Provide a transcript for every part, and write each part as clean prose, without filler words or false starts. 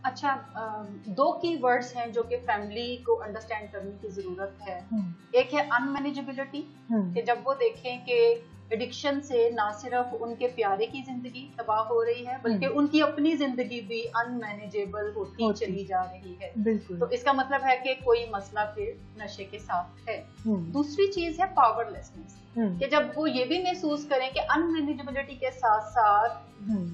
अच्छा, दो की वर्ड्स हैं जो कि फैमिली को अंडरस्टैंड करने की जरूरत है। एक है अनमैनेजेबिलिटी, कि जब वो देखें कि एडिक्शन से ना सिर्फ उनके प्यारे की जिंदगी तबाह हो रही है बल्कि उनकी अपनी जिंदगी भी अनमैनेजेबल होती चली जा रही है। बिल्कुल। तो इसका मतलब है कि कोई मसला फिर नशे के साथ है। दूसरी चीज है पावरलेसनेस, कि जब वो ये भी महसूस करें कि अनमैनेजेबिलिटी के साथ साथ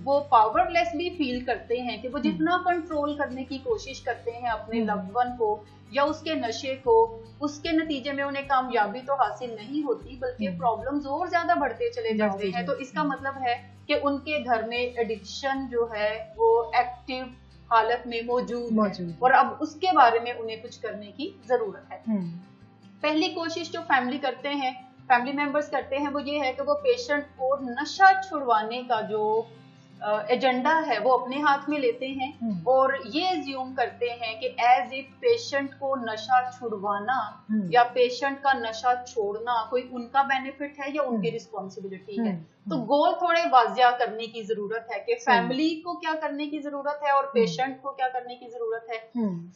वो पावरलेस भी फील करते हैं, कि वो जितना कंट्रोल करने की कोशिश करते हैं अपने लव्ड वन को या उसके नशे को, उसके नतीजे में उन्हें कामयाबी तो हासिल नहीं होती बल्कि प्रॉब्लम्स और ज्यादा बढ़ते चले जाते हैं। तो इसका मतलब है कि उनके घर में एडिक्शन जो है वो एक्टिव हालत में मौजूद है और अब उसके बारे में उन्हें कुछ करने की जरूरत है। पहली कोशिश जो फैमिली मेंबर्स करते हैं वो ये है कि वो पेशेंट को नशा छुड़वाने का जो एजेंडा है वो अपने हाथ में लेते हैं और ये एज्यूम करते हैं कि एज इफ पेशेंट को नशा छुड़वाना या पेशेंट का नशा छोड़ना कोई उनका बेनिफिट है या उनकी रिस्पॉन्सिबिलिटी है। तो गोल थोड़े वाजिया करने की जरूरत है कि फैमिली को क्या करने की जरूरत है और पेशेंट को क्या करने की जरूरत है।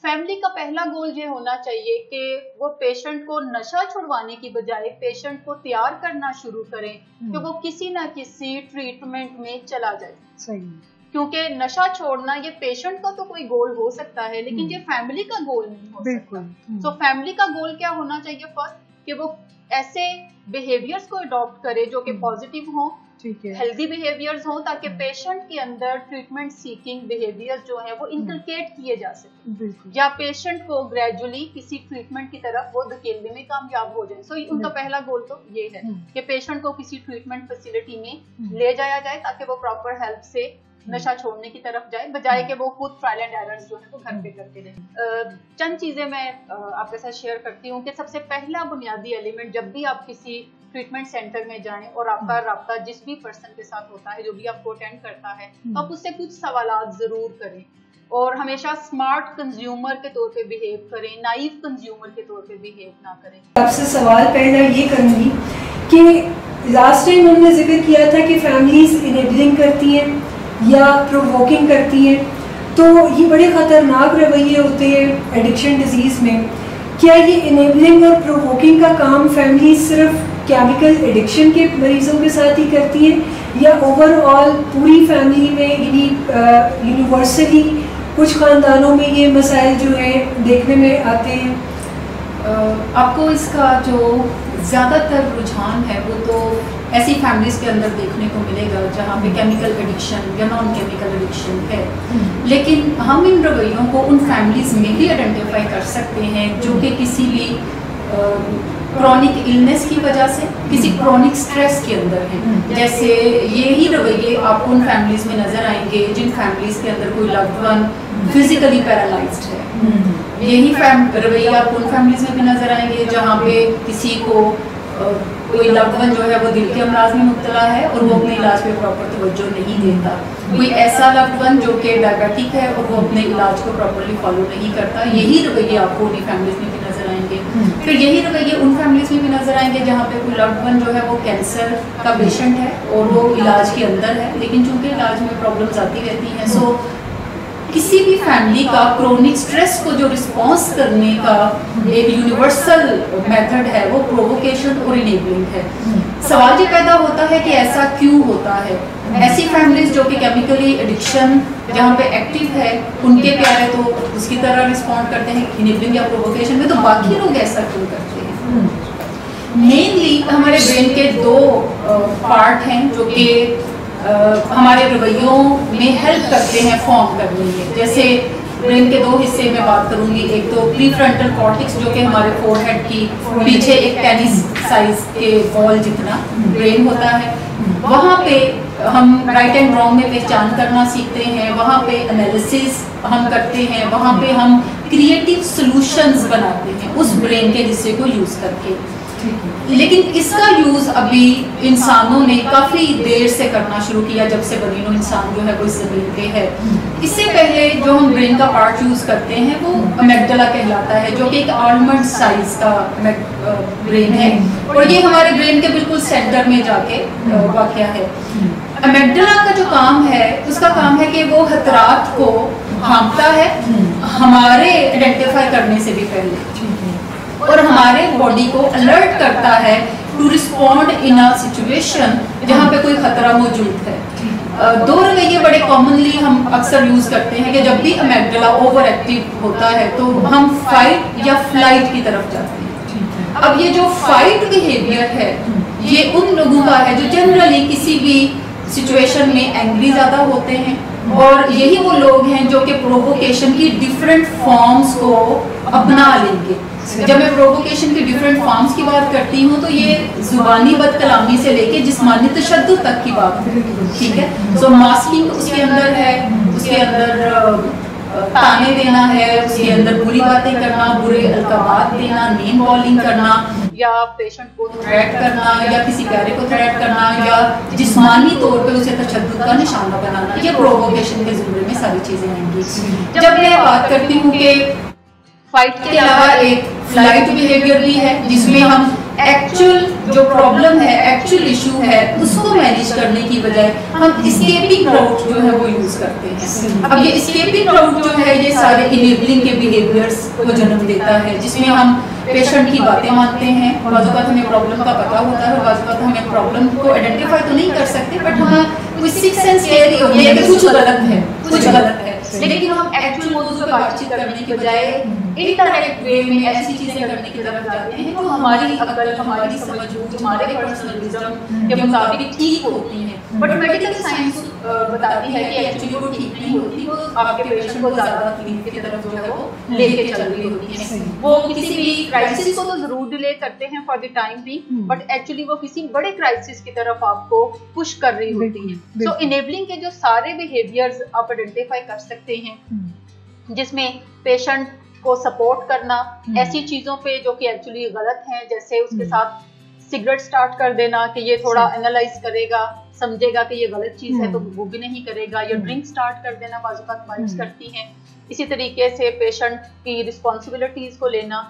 फैमिली का पहला गोल ये होना चाहिए कि वो पेशेंट को नशा छुड़वाने की बजाय पेशेंट को तैयार करना शुरू करें कि वो किसी ना किसी ट्रीटमेंट में चला जाए। सही। क्योंकि नशा छोड़ना ये पेशेंट का तो कोई गोल हो सकता है लेकिन ये फैमिली का गोल नहीं हो सकता। तो फैमिली का गोल क्या होना चाहिए? फर्स्ट कि वो ऐसे बिहेवियर्स को अडॉप्ट करे जो कि पॉजिटिव हो, हेल्दी बिहेवियर्स हो, ताकि पेशेंट के अंदर ट्रीटमेंट सीकिंग बिहेवियर्स जो है वो इनकलकेट किए जा सके या पेशेंट को ग्रेजुअली किसी ट्रीटमेंट की तरफ वो धकेलने में कामयाब हो जाए। सो उनका पहला गोल तो ये है कि पेशेंट को किसी ट्रीटमेंट फैसिलिटी में ले जाया जाए ताकि वो प्रॉपर हेल्प से नशा छोड़ने की तरफ जाए, बजाय कि वो खुद ट्रायल एंड एरर्स जो है वो घर पे करते रहे। चंद चीजें मैं आपके साथ शेयर करती हूँ कि सबसे पहला बुनियादी एलिमेंट जब भी आप किसी ट्रीटमेंट सेंटर में जाएं और आपका राब्ता जिस भी पर्सन के साथ होता है जो भी आपको अटेंड करता है तो आप उससे कुछ सवालात जरूर करें और हमेशा स्मार्ट कंज्यूमर के तौर पे बिहेव करें, नाइव कंज्यूमर के तौर पे बिहेव ना करें। आपसे सवाल पहला ये करूंगी कि लास्ट टाइम हमने जिक्र किया था कि फैमिलीज इनेबलिंग करती हैं या प्रोवोकिंग करती हैं, तो ये बड़े ख़तरनाक रवैये होते हैं एडिक्शन डिजीज़ में। क्या ये इनेबलिंग और प्रोवोकिंग का काम फैमिली सिर्फ केमिकल एडिक्शन के मरीजों के साथ ही करती है या ओवरऑल पूरी फैमिली में, यानी यूनिवर्सली कुछ ख़ानदानों में ये मसाइल जो हैं देखने में आते हैं? आपको इसका जो ज़्यादातर रुझान है वो तो ऐसी फैमिलीज के अंदर देखने को मिलेगा जहाँ पे केमिकल एडिक्शन या नॉन केमिकल एडिक्शन है, लेकिन हम इन रवैयों को उन फैमिलीज में भी आइडेंटिफाई कर सकते हैं जो कि किसी भी क्रॉनिक इलनेस की वजह से, किसी क्रॉनिक स्ट्रेस के अंदर हैं। जैसे यही रवैये आपको उन फैमिलीज में नजर आएंगे जिन फैमिलीज के अंदर कोई लव्ड वन फिजिकली पैरालाइज्ड है। यही रवैये आपको उन फैमिलीज में भी नजर आएंगे जहाँ पे किसी को कोई लव्ड वन जो है वो दिल के अमराज में मुब्तला है और वो अपने इलाज पे प्रॉपर तवज्जो नहीं देता। कोई ऐसा लव्ड वन जो कि डायबिटिक है और वो अपने इलाज को प्रॉपरली फॉलो नहीं करता। यही रवैये आपको उन्हीं फैमिलीज में भी नजर आएंगे। फिर यही रवैये उन फैमिलीज में भी नजर आएंगे जहाँ पे कोई लव्ड वन जो है वो कैंसर का पेशेंट है और वो इलाज के अंदर है, लेकिन चूंकि इलाज में प्रॉब्लम्स आती रहती हैं, सो किसी भी फैमिली का क्रोनिक स्ट्रेस को जो रिस्पॉन्स करने का एक यूनिवर्सल मेथड है वो प्रोवोकेशन और इनेबलिंग है। सवाल ये पैदा होता है कि ऐसा क्यों होता है? ऐसी फैमिलीज जो कि केमिकली एडिक्शन जहाँ पे एक्टिव है उनके प्यारे तो उसकी तरह रिस्पॉन्ड करते हैं इनेबलिंग या प्रोवोकेशन में, तो बाकी लोग ऐसा क्यों करते हैं? मेनली हमारे ब्रेन के दो पार्ट हैं जो कि हमारे रवैयों में हेल्प करते हैं फॉर्म करने में। जैसे ब्रेन के दो हिस्से में बात करूंगी, एक तो प्रीफ्रंटल कॉर्टेक्स जो कि हमारे फोरहेड की पीछे एक टेनिस साइज के बॉल जितना ब्रेन होता है, वहाँ पे हम राइट एंड रॉन्ग में पहचान करना सीखते हैं, वहाँ पे एनालिसिस हम करते हैं, वहाँ पे हम क्रिएटिव सॉल्यूशंस बनाते हैं उस ब्रेन के हिस्से को यूज करके। लेकिन इसका यूज अभी इंसानों ने काफी देर से करना शुरू किया, जब से बनीनो इंसान जो है वो इस जमीन पे है। इससे पहले जो हम ब्रेन का पार्ट यूज करते हैं वो अमेगडाला कहलाता है, जो कि एक आलमंड साइज का ब्रेन है और ये हमारे ब्रेन के बिल्कुल सेंटर में जाके वाक़या है। अमेगडाला का जो काम है उसका काम है कि वो खतरात को भांपता है हमारे आइडेंटिफाई करने से भी पहले, और हमारे बॉडी को अलर्ट करता है to respond in a situation जहाँ पे कोई खतरा मौजूद है। दो रवैये बड़े कॉमनली हम अक्सर यूज करते हैं कि जब भी अमेगडाला ओवर एक्टिव होता है तो हम फाइट या फ्लाइट की तरफ जाते हैं। अब ये जो फाइट बिहेवियर है ये उन लोगों का है जो जनरली किसी भी सिचुएशन में एंग्री ज्यादा होते हैं, और यही वो लोग हैं जो कि प्रोवोकेशन की डिफरेंट फॉर्म्स को अपना लेंगे। जब मैं प्रोवोकेशन की डिफरेंट फॉर्म्स की बात करती हूँ तो ये जुबानी बदकलामी से लेके जिस्मानी तशद्दुद तक की बात है, ठीक है। सो मास्किंग उसके अंदर है, उसके अंदर ताने देना है, उसके अंदर बुरी बातें करना, बुरे अलकाबात देना, नेम कॉलिंग करना, या पेशेंट को थ्रेट करना, या किसी प्यारे को थ्रेट करना, या जिस्मानी तौर पे उसे तशद्दुद का निशाना बनाना, ये प्रोवोकेशन के जुमरे में सारी चीजें आएंगी। जब मैं बात करती हूँ कि फाइट के अलावा एक फ्लाइट बिहेवियर भी है जिसमें हम एक्चुअल जो प्रॉब्लम है, एक्चुअल इशू है, उसको मैनेज करने की बजाय हम एस्केपिंग राउट जो है वो यूज करते हैं। अब ये एस्केपिंग राउट जो है ये सारे इनेबलिंग के बिहेवियर्स को जन्म देता है, जिसमें हम पेशेंट की बातें मानते हैं, बाज़ औक़ात हमें प्रॉब्लम का पता होता है, बाज़ औक़ात हमें प्रॉब्लम को आइडेंटिफाई तो नहीं कर सकते, बट हमें कोई सिक्स सेंस कह रही होती है कि कुछ गलत है, कुछ गलत है, लेकिन हम एक्चुअल मौजूद पर बातचीत करने के बजाय इनडायरेक्ट वे में ऐसी चीजें करने की तरफ जाते हैं तो हमारी अकल, हमारी समझ, हमारे पर्सनलिज्म के मुताबिक ठीक होती है, बट मेडिकल साइंस बताती है कि एक्चुअली वो ठीक नहीं होती, वो आपके पेशेंट को ज्यादा तकलीफ की तरफ जो है वो लेके चल रही होती है। वो किसी भी क्राइसिस को तो जरूर डिले करते हैं फॉर द टाइम भी, बट एक्चुअली वो किसी बड़े क्राइसिस की तरफ आपको पुश कर रही होती है। सो इनेबलिंग के जो सारे बिहेवियर्स आप आइडेंटिफाई कर सकते हैं, जिसमें पेशेंट को सपोर्ट करना ऐसी चीजों पे जो कि एक्चुअली गलत हैं, जैसे उसके साथ सिगरेट स्टार्ट कर देना कि ये थोड़ा एनालाइज करेगा, समझेगा कि ये गलत चीज है तो वो भी नहीं करेगा, या ड्रिंक स्टार्ट कर देना बाज़ औक़ात वाइफ्स करती हैं। इसी तरीके से पेशेंट की रिस्पॉन्सिबिलिटीज को लेना,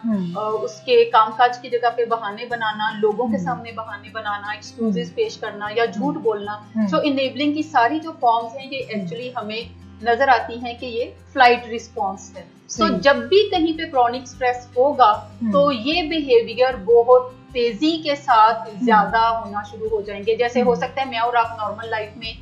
उसके कामकाज की जगह पे बहाने बनाना, लोगों के सामने बहाने बनाना, एक्सक्यूजेस पेश करना या झूठ बोलना। सो इनेबलिंग की सारी जो फॉर्म्स हैं ये एक्चुअली हमें नजर आती हैं कि ये फ्लाइट रिस्पॉन्स है। तो जब भी कहीं पे क्रॉनिक स्ट्रेस होगा तो ये बिहेवियर बहुत तेजी के साथ ज्यादा होना शुरू हो जाएंगे। जैसे हो सकता है मैं और आप नॉर्मल लाइफ में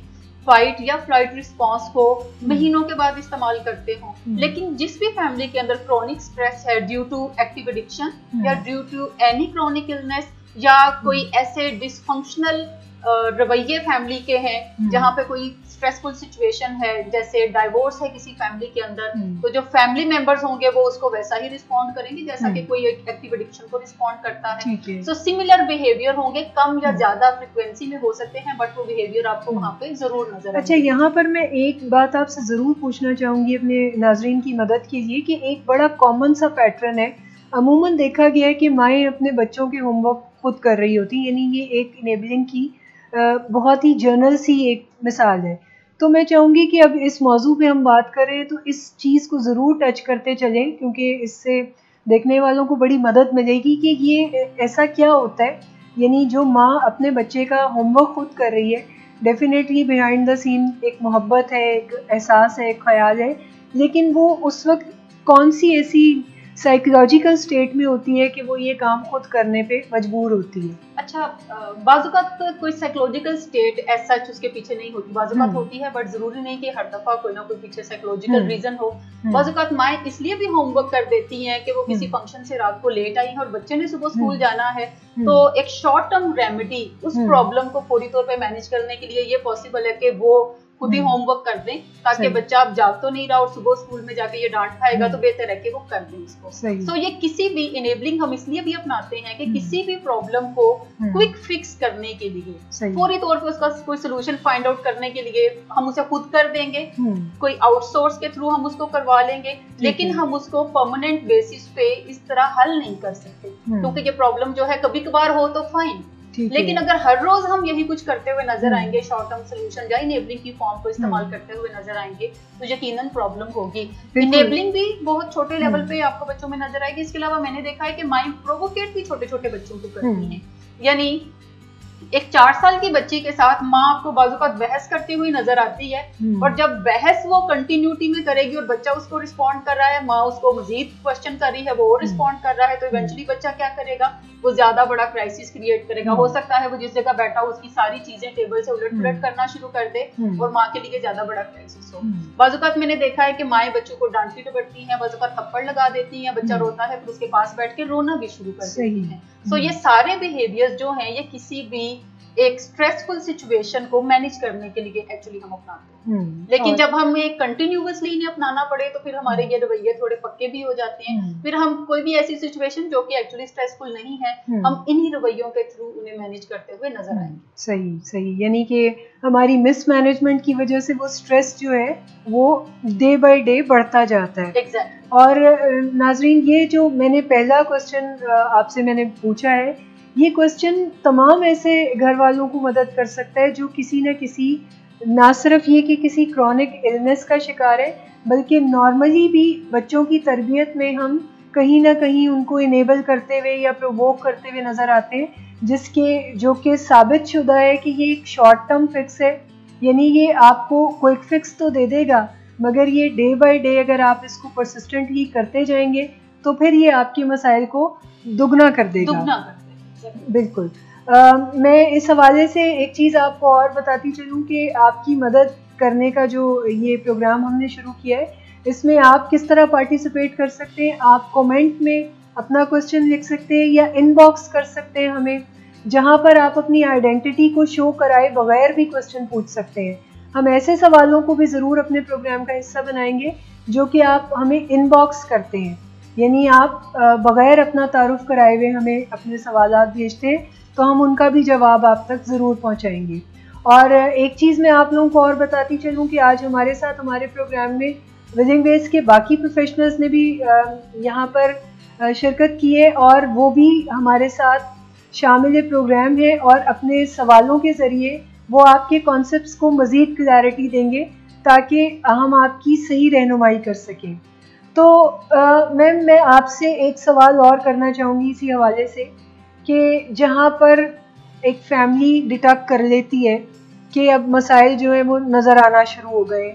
फाइट या फ्लाइट रिस्पॉन्स को महीनों के बाद इस्तेमाल करते हो, लेकिन जिस भी फैमिली के अंदर क्रॉनिक स्ट्रेस है ड्यू टू एक्टिव एडिक्शन या due to any chronic illness, या कोई ऐसे डिसफंक्शनल रवैये फैमिली के हैं जहाँ पे कोई स्ट्रेसफुल सिचुएशन है, जैसे डाइवोर्स है किसी फैमिली के अंदर, तो जो फैमिली मेंबर्स होंगे वो उसको वैसा ही रिस्पॉन्ड करेंगे जैसा कि कोई एक्टिव एडिक्शन को रिस्पॉन्ड करता है। सो सिमिलर बिहेवियर होंगे, कम या ज्यादा फ्रिक्वेंसी में हो सकते हैं, बट वो बिहेवियर आपको वहाँ पे जरूर नजर आएगा। अच्छा, यहाँ पर मैं एक बात आपसे जरूर पूछना चाहूंगी अपने नाजरीन की मदद कीजिए कि एक बड़ा कॉमन सा पैटर्न है, अमूमन देखा गया है कि माएँ अपने बच्चों के होमवर्क खुद कर रही होती, यानी ये एक इनेबलिंग की बहुत ही जनरल सी एक मिसाल है। तो मैं चाहूँगी कि अब इस मौजू पे हम बात करें तो इस चीज़ को ज़रूर टच करते चलें, क्योंकि इससे देखने वालों को बड़ी मदद मिलेगी कि ये ऐसा क्या होता है। यानी जो माँ अपने बच्चे का होमवर्क खुद कर रही है, डेफिनेटली बिहाइंड द सीन एक मोहब्बत है, एक एहसास है, एक ख्याल है, लेकिन वो उस वक्त कौन सी ऐसी साइकोलॉजिकल स्टेट में होती है कि वो ये काम खुद करने पे मजबूर होती है। अच्छा, बाज़ औक़ात कोई साइकोलॉजिकल स्टेट ऐसा उसके पीछे नहीं होती, बाज़ औक़ात होती है, बट जरूरी नहीं कि हर दफा कोई ना कोई पीछे साइकोलॉजिकल रीजन हो। बाज़ औक़ात माएँ इसलिए भी होमवर्क कर देती हैं कि वो किसी फंक्शन से रात को लेट आई है और बच्चे ने सुबह स्कूल जाना है, तो एक शॉर्ट टर्म रेमेडी उस प्रॉब्लम को फौरी तौर पर मैनेज करने के लिए ये पॉसिबल है कि वो खुद ही होमवर्क कर दें, ताकि बच्चा अब जाग तो नहीं रहा और सुबह स्कूल में जाके ये डांट खाएगा, तो बेहतर है कि वो कर दें इसको। तो ये किसी भी इनेबलिंग हम इसलिए भी अपनाते हैं कि किसी भी प्रॉब्लम को क्विक फिक्स करने के लिए, फौरी तौर पे उसका कोई सोल्यूशन फाइंड आउट करने के लिए हम उसे खुद कर देंगे, कोई आउटसोर्स के थ्रू हम उसको करवा लेंगे, लेकिन हम उसको परमानेंट बेसिस पे इस तरह हल नहीं कर सकते, क्योंकि ये प्रॉब्लम जो है कभी कभार हो तो फाइन, लेकिन अगर हर रोज हम यही कुछ करते हुए नजर आएंगे, शॉर्ट टर्म सोल्यूशन या इनेबलिंग की फॉर्म को इस्तेमाल करते हुए नजर आएंगे, तो यकीनन प्रॉब्लम होगी। इनेबलिंग भी बहुत छोटे लेवल पे आपको बच्चों में नजर आएगी। इसके अलावा मैंने देखा है कि माइंड प्रोवोकेट भी छोटे छोटे बच्चों को करती हैं, यानी एक 4 साल की बच्ची के साथ माँ आपको बाज़-औक़ात बहस करती हुई नजर आती है, और जब बहस वो कंटिन्यूटी में करेगी और बच्चा उसको रिस्पॉन्ड कर रहा है, माँ उसको मजीद क्वेश्चन कर रही है, वो रिस्पॉन्ड कर रहा है, तो इवेंचुअली बच्चा क्या करेगा, वो ज्यादा बड़ा क्राइसिस क्रिएट करेगा। हो सकता है वो जिस जगह बैठा हो उसकी सारी चीजें टेबल से उलट पुलट करना शुरू कर दे और माँ के लिए ज्यादा बड़ा क्राइसिस हो। बाज़-औक़ात मैंने देखा है कि माएं बच्चों को डांटती डपटती हैं, बाज़-औक़ात थप्पड़ लगा देती हैं, बच्चा रोता है फिर उसके पास बैठ के रोना भी शुरू कर देती हैं। सो ये सारे बिहेवियर्स जो हैं ये किसी भी एक स्ट्रेसफुल सिचुएशन को मैनेज करने के लिए एक्चुअली हम अपनाते हैं, लेकिन जब हम एक कंटिन्यूअसली इन्हें अपनाना पड़े तो फिर हमारे ये रवैये थोड़े पक्के भी हो जाते हैं। फिर हम कोई भी ऐसी सिचुएशन जो कि एक्चुअली स्ट्रेसफुल नहीं है, हम इन्हीं रवैयों के थ्रू उन्हें मैनेज करते हुए नजर आएंगे। सही सही, यानी कि हमारी मिसमैनेजमेंट की वजह से वो स्ट्रेस जो है वो डे बाय डे बढ़ता जाता है। एग्जैक्टली। और नाजरीन, ये जो मैंने पहला क्वेश्चन आपसे मैंने पूछा है, ये क्वेश्चन तमाम ऐसे घर वालों को मदद कर सकता है जो किसी न किसी, ना सिर्फ ये कि किसी क्रॉनिक इलनेस का शिकार है, बल्कि नॉर्मली भी बच्चों की तरबियत में हम कहीं ना कहीं उनको इनेबल करते हुए या प्रोवोक करते हुए नज़र आते हैं, जो कि साबित शुदा है कि ये एक शॉर्ट टर्म फिक्स है। यानी ये आपको क्विक फिक्स तो दे देगा, मगर ये डे बाय डे अगर आप इसको परसिस्टेंटली करते जाएंगे तो फिर ये आपके मसाइल को दुगना कर देगा। बिल्कुल। मैं इस हवाले से एक चीज़ आपको और बताती चलूँ कि आपकी मदद करने का जो ये प्रोग्राम हमने शुरू किया है, इसमें आप किस तरह पार्टिसिपेट कर सकते हैं। आप कमेंट में अपना क्वेश्चन लिख सकते हैं या इनबॉक्स कर सकते हैं हमें, जहाँ पर आप अपनी आइडेंटिटी को शो कराए बगैर भी क्वेश्चन पूछ सकते हैं। हम ऐसे सवालों को भी ज़रूर अपने प्रोग्राम का हिस्सा बनाएंगे जो कि आप हमें इनबॉक्स करते हैं, यानी आप बग़ैर अपना तारुफ कराए हुए हमें अपने सवालात भेजते हैं, तो हम उनका भी जवाब आप तक ज़रूर पहुंचाएंगे। और एक चीज़ मैं आप लोगों को और बताती चलूँ कि आज हमारे साथ हमारे प्रोग्राम में विलिंग वेज के बाकी प्रोफेशनल्स ने भी यहाँ पर शिरकत की है, और वो भी हमारे साथ शामिल प्रोग्राम है और अपने सवालों के ज़रिए वो आपके कॉन्सेप्ट्स को मज़ीद क्लैरिटी देंगे ताकि हम आपकी सही रहनुमाई कर सकें। तो मैम, मैं आपसे एक सवाल और करना चाहूँगी इसी हवाले से कि जहाँ पर एक फैमिली डिटेक्ट कर लेती है कि अब मसाइल जो है वो नज़र आना शुरू हो गए,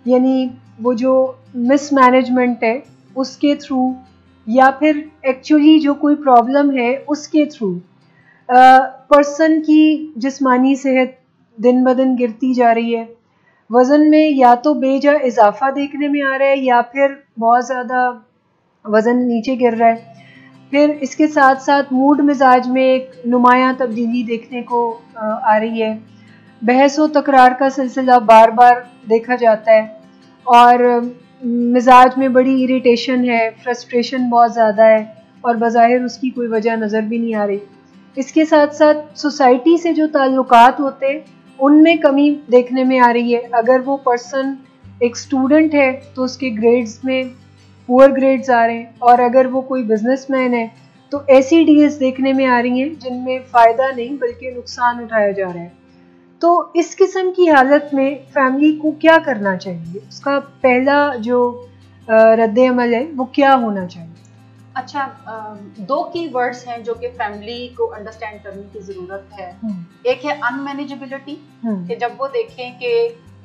यानी वो जो मिसमैनेजमेंट है उसके थ्रू या फिर एक्चुअली जो कोई प्रॉब्लम है उसके थ्रू पर्सन की जिस्मानी सेहत दिन ब दिन गिरती जा रही है, वज़न में या तो बेजा इजाफा देखने में आ रहा है या फिर बहुत ज़्यादा वज़न नीचे गिर रहा है, फिर इसके साथ साथ मूड मिजाज में एक नुमायां तब्दीली देखने को आ रही है, बहस व तकरार का सिलसिला बार बार देखा जाता है, और मिजाज में बड़ी इरिटेशन है, फ्रस्ट्रेशन बहुत ज़्यादा है और बज़ाहिर उसकी कोई वजह नज़र भी नहीं आ रही। इसके साथ साथ सोसाइटी से जो ताल्लुकात होते हैं उनमें कमी देखने में आ रही है। अगर वो पर्सन एक स्टूडेंट है तो उसके ग्रेड्स में पुअर ग्रेड्स आ रहे हैं, और अगर वो कोई बिजनेसमैन है तो ऐसी डील्स देखने में आ रही हैं जिनमें फ़ायदा नहीं बल्कि नुकसान उठाया जा रहा है। तो इस किस्म की हालत में फैमिली को क्या करना चाहिए, उसका पहला जो रद्द अमल है वो क्या होना चाहिए? अच्छा, दो की वर्ड्स हैं जो कि फैमिली को अंडरस्टैंड करने की जरूरत है। एक है अनमैनेजेबिलिटी, कि जब वो देखें कि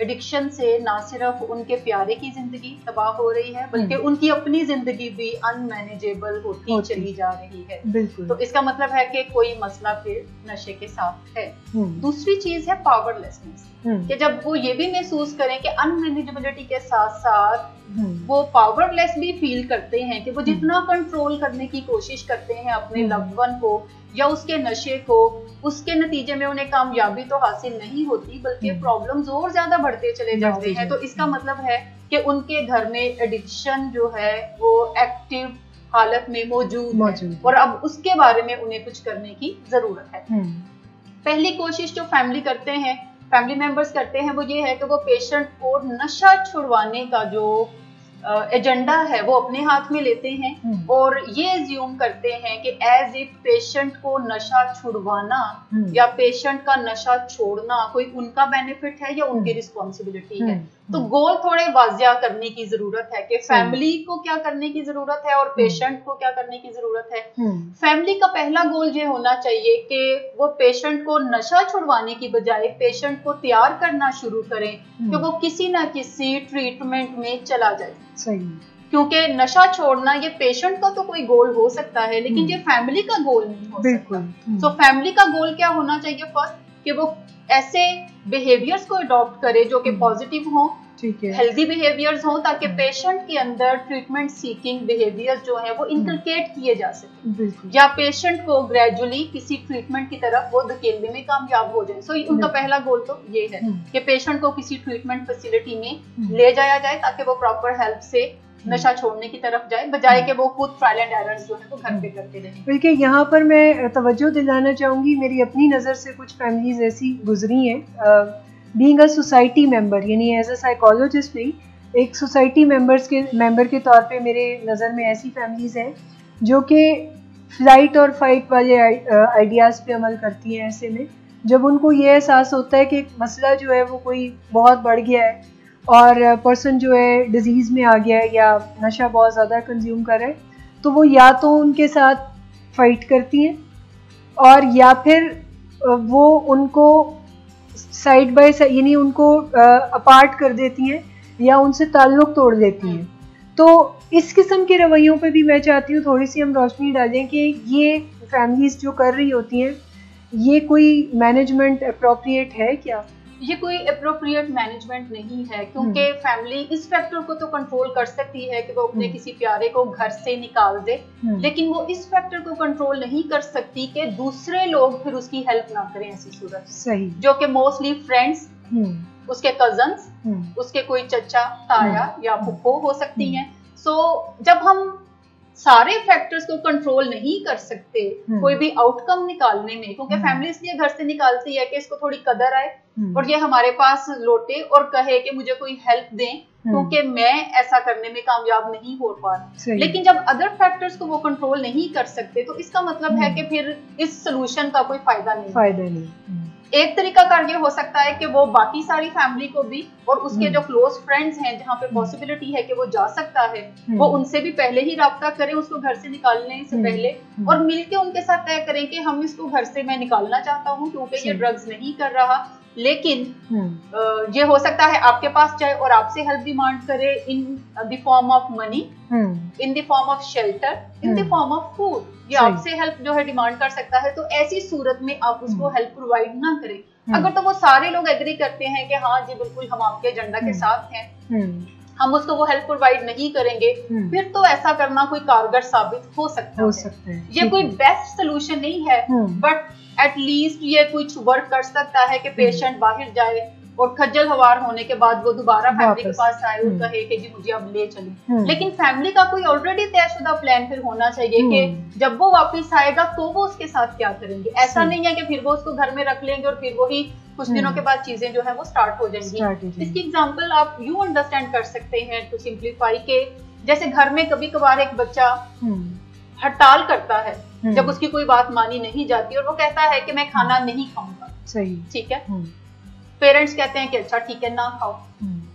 एडिक्शन से ना सिर्फ उनके प्यारे की जिंदगी तबाह हो रही है बल्कि उनकी अपनी जिंदगी भी अनमैनेजेबल होती चली जा रही है। बिल्कुल। तो इसका मतलब है कि कोई मसला फिर नशे के साथ है। दूसरी चीज है पावरलेसनेस, कि जब वो ये भी महसूस करें कि अनमैनेजेबिलिटी के साथ साथ वो पावरलेस भी फील करते हैं, कि वो जितना कंट्रोल करने की कोशिश करते हैं अपने लव्ड वन को या उसके नशे को, उसके नतीजे में उन्हें कामयाबी तो हासिल नहीं होती बल्कि प्रॉब्लम्स और ज्यादा बढ़ते चले जाते हैं। तो इसका मतलब है कि उनके घर में एडिक्शन जो है वो एक्टिव हालत में मौजूद है और अब उसके बारे में उन्हें कुछ करने की जरूरत है। पहली कोशिश जो फैमिली मेंबर्स करते हैं वो ये है कि वो पेशेंट को नशा छुड़वाने का जो एजेंडा है वो अपने हाथ में लेते हैं और ये एज्यूम करते हैं कि एज इफ पेशेंट को नशा छुड़वाना या पेशेंट का नशा छोड़ना कोई उनका बेनिफिट है या उनकी रिस्पॉन्सिबिलिटी है। तो गोल थोड़े वाजिया करने की जरूरत है कि फैमिली को क्या करने की जरूरत है और पेशेंट को क्या करने की जरूरत है। फैमिली का पहला गोल ये होना चाहिए कि वो पेशेंट को नशा छुड़वाने की बजाय पेशेंट को तैयार करना शुरू करें कि वो किसी ना किसी ट्रीटमेंट में चला जाए। सही। क्योंकि नशा छोड़ना ये पेशेंट का तो कोई गोल हो सकता है, लेकिन ये फैमिली का गोल नहीं हो सकता। तो फैमिली का गोल क्या होना चाहिए? फर्स्ट कि वो ऐसे बिहेवियर्स को अडॉप्ट करे जो कि पॉजिटिव हों, हेल्दी बिहेवियर्स हों, ताकि पेशेंट के अंदर ट्रीटमेंट सीकिंग बिहेवियर्स जो है वो इनकलकेट किए जा सके, या पेशेंट को ग्रेजुअली किसी ट्रीटमेंट की तरफ वो धकेलने में कामयाब हो जाए। सो उनका पहला गोल तो ये है कि पेशेंट को किसी ट्रीटमेंट फैसिलिटी में ले जाया जाए ताकि वो प्रॉपर हेल्प से नशा छोड़ने की तरफ जाए, बजाय कि वो खुद ट्रायल एंड एरर्स जो है वो घर पे करते रहें। बल्कि यहाँ पर मैं तवज्जो दिलाना चाहूँगी, मेरी अपनी नज़र से कुछ फैमिलीज ऐसी गुजरी हैं, बीइंग अ सोसाइटी मेंबर, यानी एज अ साइकोलॉजिस्ट नहीं, एक सोसाइटी मेंबर के तौर पे मेरे नज़र में ऐसी फैमिलीज हैं जो कि फ्लाइट और फाइट वाले आइडियाज़ पे अमल करती हैं। ऐसे में जब उनको ये एहसास होता है कि मसला जो है वो कोई बहुत बढ़ गया है और पर्सन जो है डिजीज़ में आ गया है या नशा बहुत ज़्यादा कंज्यूम कर रहा है, तो वो या तो उनके साथ फाइट करती हैं और या फिर वो उनको साइड बाय साइड, यानी उनको अपार्ट कर देती हैं या उनसे ताल्लुक़ तोड़ देती हैं। तो इस किस्म के रवैयों पे भी मैं चाहती हूँ थोड़ी सी हम रोशनी डालें कि ये फैमिलीज़ जो कर रही होती हैं, ये कोई मैनेजमेंट अप्रोप्रिएट है क्या? ये कोई अप्रोप्रिएट मैनेजमेंट नहीं है, क्योंकि फैमिली इस फैक्टर को तो कंट्रोल कर सकती है कि वो अपने किसी प्यारे को घर से निकाल दे, लेकिन वो इस फैक्टर को कंट्रोल नहीं कर सकती कि दूसरे लोग फिर उसकी हेल्प ना करें ऐसी सूरत। सही। जो कि मोस्टली फ्रेंड्स, उसके कजन्स, उसके कोई चचा ताया या फुप्पो हो सकती हैं। सो जब हम सारे फैक्टर्स को कंट्रोल नहीं कर सकते कोई भी आउटकम निकालने में, क्योंकि फैमिली इसलिए घर से निकालती है कि इसको थोड़ी कदर आए और ये हमारे पास लौटे और कहे कि मुझे कोई हेल्प दें, क्योंकि मैं ऐसा करने में कामयाब नहीं हो पा रहा। लेकिन जब अदर फैक्टर्स को वो कंट्रोल नहीं कर सकते तो इसका मतलब है कि फिर इस सोल्यूशन का कोई फायदा नहीं। एक तरीका कार ये हो सकता है कि वो बाकी सारी फैमिली को भी और उसके जो क्लोज फ्रेंड्स हैं जहाँ पे पॉसिबिलिटी है कि वो जा सकता है, वो उनसे भी पहले ही राब्ता करें उसको घर से निकालने से पहले, और मिलके उनके साथ तय करें कि हम इसको घर से मैं निकालना चाहता हूँ क्योंकि ये ड्रग्स नहीं कर रहा, लेकिन ये हो सकता है आपके पास जाए और आपसे हेल्प डिमांड करे in the form of money, in the form of shelter, in the form of food. ये आपसे हेल्प जो है डिमांड कर सकता है। तो ऐसी सूरत में आप उसको हेल्प प्रोवाइड ना करें। अगर तो वो सारे लोग एग्री करते हैं कि हाँ जी बिल्कुल हम आपके एजेंडा के साथ हैं, हम उसको वो हेल्प प्रोवाइड नहीं करेंगे, फिर तो ऐसा करना कोई कारगर साबित हो सकता है। ये कोई बेस्ट सोल्यूशन नहीं है, बट एटलीस्ट ये कुछ वर्क कर सकता है कि पेशेंट बाहर जाए और खज्जल हवार होने के बाद वो दोबारा फैमिली के पास आए और कहे कि जी मुझे अब ले चले। लेकिन फैमिली का कोई ऑलरेडी तयशुदा प्लान फिर होना चाहिए कि जब वो वापस आएगा तो वो उसके साथ क्या करेंगे। ऐसा नहीं है कि फिर वो उसको घर में रख लेंगे और फिर वही कुछ दिनों के बाद चीजें जो है वो स्टार्ट हो जाएंगी। इसकी एग्जांपल आप यूं अंडरस्टैंड कर सकते हैं टू सिंप्लीफाई के, जैसे घर में कभी कभार एक बच्चा हड़ताल करता है जब उसकी कोई बात मानी नहीं जाती और वो कहता है कि मैं खाना नहीं खाऊंगा। सही, ठीक है। पेरेंट्स कहते हैं कि अच्छा ठीक है ना खाओ।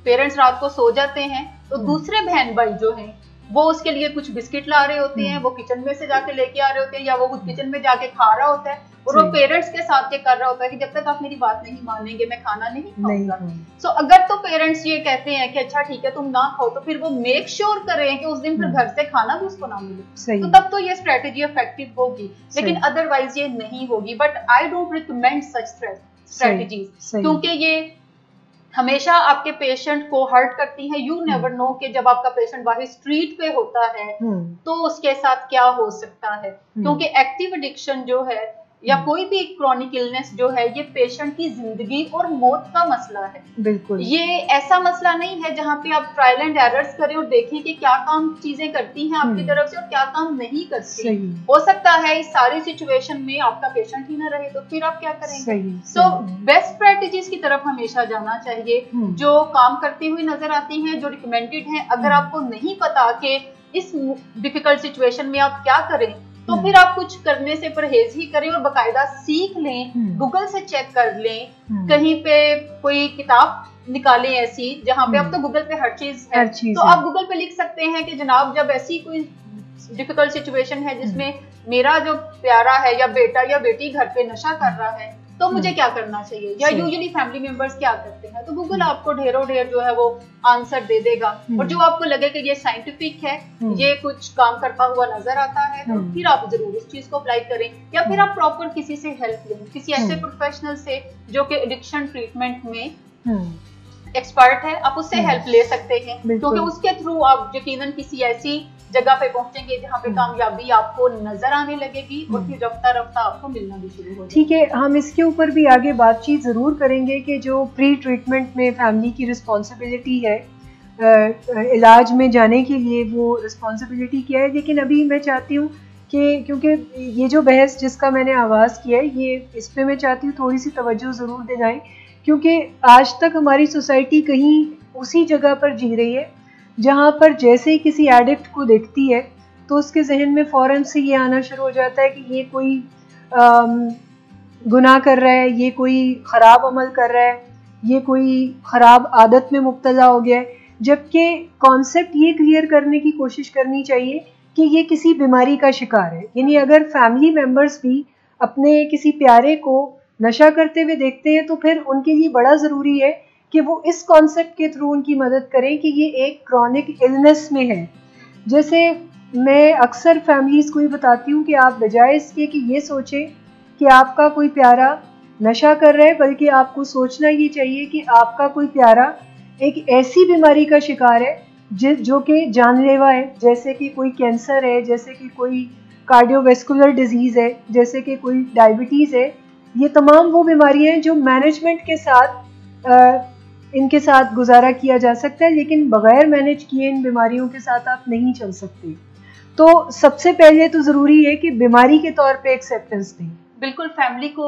पेरेंट्स रात को सो जाते हैं तो दूसरे बहन भाई जो हैं वो उसके लिए कुछ बिस्किट ला रहे होते हैं, वो किचन में से जाके लेके आ रहे होते हैं या वो खुद किचन में जाके खा रहा होता है और वो पेरेंट्स के साथ ये कर रहा होता है कि जब तक आप मेरी बात नहीं मानेंगे मैं खाना नहीं खाऊंगा। सो अगर तो पेरेंट्स ये कहते हैं कि अच्छा ठीक है तुम ना खाओ, तो फिर वो मेक श्योर करें कि उस दिन फिर घर से खाना भी उसको ना मिले, तो तब तो ये स्ट्रेटेजी इफेक्टिव होगी। लेकिन अदरवाइज ये नहीं होगी। But I don't recommend such strategies, क्योंकि ये हमेशा आपके पेशेंट को हर्ट करती है। यू नेवर नो कि जब आपका पेशेंट बाहर स्ट्रीट पे होता है तो उसके साथ क्या हो सकता है, क्योंकि एक्टिव एडिक्शन जो है या कोई भी क्रॉनिक इलनेस जो है ये पेशेंट की जिंदगी और मौत का मसला है। बिल्कुल, ये ऐसा मसला नहीं है जहाँ पे आप ट्रायल एंड एरर्स करें और देखें कि क्या काम चीजें करती हैं आपकी तरफ से और क्या काम नहीं करती। हो सकता है इस सारी सिचुएशन में आपका पेशेंट ही ना रहे, तो फिर आप क्या करेंगे। सो बेस्ट स्ट्रेटेजीज की तरफ हमेशा जाना चाहिए जो काम करती हुई नजर आती हैं, जो रिकमेंडेड हैं। अगर आपको नहीं पता कि इस डिफिकल्ट सिचुएशन में आप क्या करें, तो फिर आप कुछ करने से परहेज ही करें और बकायदा सीख लें, गूगल से चेक कर लें, कहीं पे कोई किताब निकालें ऐसी जहाँ पे अब तो गूगल पे हर चीज है, तो आप गूगल पे लिख सकते हैं कि जनाब जब ऐसी कोई डिफिकल्ट सिचुएशन है जिसमें मेरा जो प्यारा है या बेटा या बेटी घर पे नशा कर रहा है तो मुझे क्या करना चाहिए, या यूजुअली फैमिली मेंबर्स क्या करते हैं, तो गूगल आपको ढेरों ढेर जो है वो आंसर दे देगा। और जो आपको लगे कि ये साइंटिफिक है, ये कुछ काम करता हुआ नजर आता है, तो फिर आप जरूर उस चीज को अप्लाई करें, या फिर आप प्रॉपर किसी से हेल्प लें, किसी ऐसे प्रोफेशनल से जो कि एडिक्शन ट्रीटमेंट में एक्सपर्ट है, आप उससे हेल्प ले सकते हैं, क्योंकि उसके थ्रू आप यकीनन किसी ऐसी जगह पे पहुंचेंगे जहाँ पे कामयाबी आपको नजर आने लगेगी और फिर रफ्ता रफ्ता आपको मिलना भी शुरू हो जाएगा। ठीक है, हम इसके ऊपर भी आगे बातचीत ज़रूर करेंगे कि जो प्री ट्रीटमेंट में फैमिली की रिस्पॉन्सिबिलिटी है इलाज में जाने के लिए, वो रिस्पॉन्सिबिलिटी क्या है। लेकिन अभी मैं चाहती हूँ कि क्योंकि ये जो बहस जिसका मैंने आगाज़ किया है, ये इस पर मैं चाहती हूँ थोड़ी सी तवज्जो ज़रूर दिलाएं, क्योंकि आज तक हमारी सोसाइटी कहीं उसी जगह पर जी रही है जहाँ पर जैसे ही किसी एडिक्ट को देखती है तो उसके जहन में फ़ौरन से ये आना शुरू हो जाता है कि ये कोई गुनाह कर रहा है, ये कोई ख़राब अमल कर रहा है, ये कोई ख़राब आदत में मुब्तला हो गया है। जबकि कॉन्सेप्ट ये क्लियर करने की कोशिश करनी चाहिए कि ये किसी बीमारी का शिकार है। यानी अगर फैमिली मेम्बर्स भी अपने किसी प्यारे को नशा करते हुए देखते हैं तो फिर उनके लिए बड़ा ज़रूरी है कि वो इस कॉन्सेप्ट के थ्रू उनकी मदद करें कि ये एक क्रॉनिक इलनेस में है। जैसे मैं अक्सर फैमिलीज़ को ही बताती हूँ कि आप बजाय इसके कि ये सोचें कि आपका कोई प्यारा नशा कर रहा है, बल्कि आपको सोचना ये चाहिए कि आपका कोई प्यारा एक ऐसी बीमारी का शिकार है जो कि जानलेवा है, जैसे कि कोई कैंसर है, जैसे कि कोई कार्डियोवैस्कुलर डिजीज़ है, जैसे कि कोई डायबिटीज़ है। ये तमाम वो बीमारियाँ हैं जो मैनेजमेंट के साथ इनके साथ गुजारा किया जा सकता है, लेकिन बगैर मैनेज किए इन बीमारियों के साथ आप नहीं चल सकते। तो सबसे पहले तो ज़रूरी है कि बीमारी के तौर पे एक्सेप्टेंस दें। बिल्कुल, फैमिली को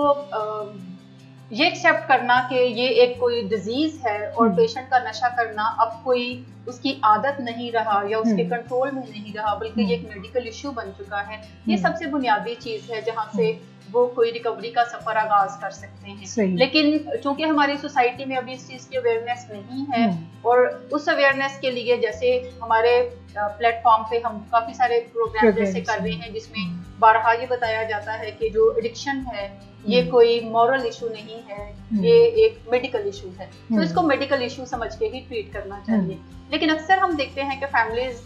ये एक्सेप्ट करना कि ये एक कोई डिजीज है और पेशेंट का नशा करना अब कोई उसकी आदत नहीं रहा या उसके कंट्रोल में नहीं रहा, बल्कि ये एक मेडिकल इश्यू बन चुका है। ये सबसे बुनियादी चीज है जहाँ से वो कोई रिकवरी का सफर आगाज कर सकते हैं। लेकिन चूंकि हमारी सोसाइटी में अभी इस चीज की अवेयरनेस नहीं है, और उस अवेयरनेस के लिए जैसे हमारे प्लेटफॉर्म पे हम काफी सारे प्रोग्राम जैसे कर रहे हैं जिसमें बारहा ये बताया जाता है कि जो एडिक्शन है ये कोई मॉरल इशू नहीं है, ये एक मेडिकल इशू है, तो इसको मेडिकल इशू समझ के ही ट्रीट करना चाहिए। लेकिन अक्सर हम देखते हैं कि फैमिलीज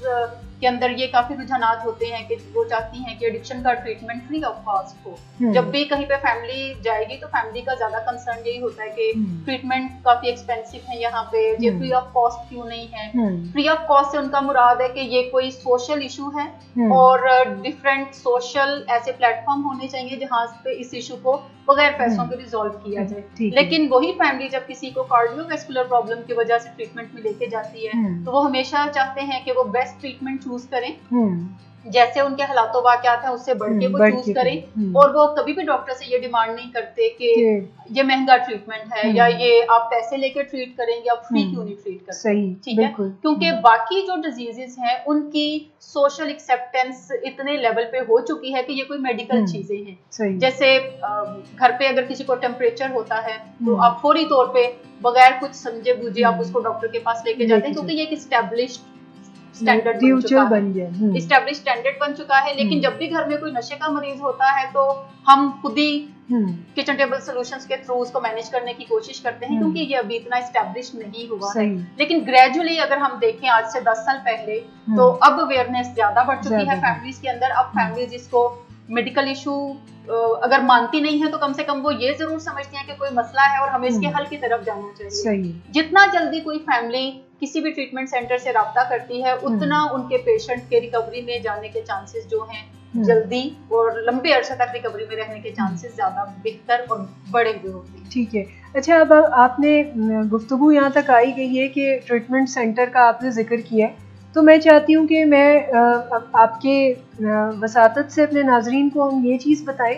के अंदर ये काफी रुझानात होते हैं कि वो चाहती हैं कि एडिक्शन का ट्रीटमेंट फ्री ऑफ कॉस्ट हो। जब भी कहीं पे फैमिली जाएगी तो फैमिली का ज्यादा कंसर्न यही होता है कि ट्रीटमेंट काफी एक्सपेंसिव है यहाँ पे, ये फ्री ऑफ कॉस्ट क्यों नहीं है। फ्री ऑफ कॉस्ट से उनका मुराद है कि ये कोई सोशल इशू है और डिफरेंट सोशल ऐसे प्लेटफॉर्म होने चाहिए जहाँ पे इस इशू को बगैर पैसों के रिजॉल्व किया जाए। लेकिन वही फैमिली जब किसी को कार्डियोवैस्कुलर प्रॉब्लम की वजह से ट्रीटमेंट में लेके जाती है तो वो हमेशा चाहते हैं कि वो बेस्ट ट्रीटमेंट चूज करें, जैसे उनके हालातों वाक़यात हैं उससे बढ़ के वो चूज करें, और वो कभी भी डॉक्टर से ये डिमांड नहीं करते कि ये महंगा ट्रीटमेंट है या ये आप पैसे लेके ट्रीट करेंगे, आप फ्री क्यों नहीं ट्रीट करते। ठीक है, क्योंकि बाकी जो डिजीजेस हैं उनकी सोशल एक्सेप्टेंस इतने लेवल पे हो चुकी है कि ये कोई मेडिकल चीजें हैं। जैसे घर पे अगर किसी को टेम्परेचर होता है तो आप फौरी तौर पे बगैर कुछ समझे बूझे आप उसको डॉक्टर के पास लेके जाते हैं, क्योंकि ये एक एस्टैब्लिश्ड स्टैंडर्ड इस्टेब्लिश स्टैंडर्ड बन चुका है। लेकिन जब भी घर में कोई नशे का मरीज होता है तो हम खुद ही किचन टेबल सॉल्यूशंस के थ्रू उसको मैनेज करने की कोशिश करते हैं, क्योंकि ये अभी इतना एस्टैब्लिश नहीं हुआ है। लेकिन ग्रेजुअली अगर हम देखें आज से 10 साल पहले तो अब अवेयरनेस ज्यादा बढ़ चुकी है फैमिलीज के अंदर। अब फैमिलीज इसको मेडिकल इशू अगर मानती नहीं है तो कम से कम वो ये जरूर समझती हैं कि कोई मसला है और हमें इसके हल की तरफ जाना चाहिए। जितना जल्दी कोई फैमिली किसी भी ट्रीटमेंट सेंटर से राब्ता करती है उतना उनके पेशेंट के रिकवरी में जाने के चांसेस जो हैं जल्दी और लंबे अरसे तक रिकवरी में रहने के चांसेस ज्यादा बेहतर और बड़े हुए होते हैं। ठीक है, अच्छा, अब आपने गुफ्तगू यहाँ तक आई गई है कि ट्रीटमेंट सेंटर का आपने जिक्र किया है, तो मैं चाहती हूँ कि मैं आपके वसातत से अपने नाजरीन को हम ये चीज़ बताएं